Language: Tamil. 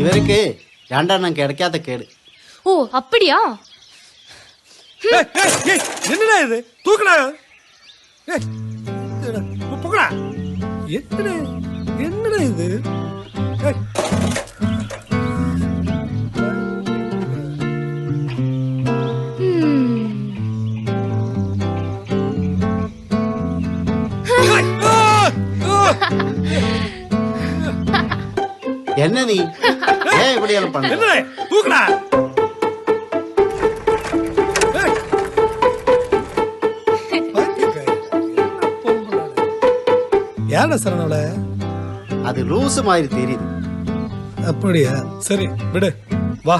இவருக்கு ரெண்டெண்ணம் கிடைக்காத கேடு. ஓ அப்படியா? என்னடா இது? தூக்குடா. புக்கடா. என்னடா இது? என்ன நீ ஏன் இப்படி எல்லாம் பண்ண? தூக்குடா. யார சரணோட? அது லூசு மாதிரி தெரியுது. அப்படியா? சரி விடு, வா.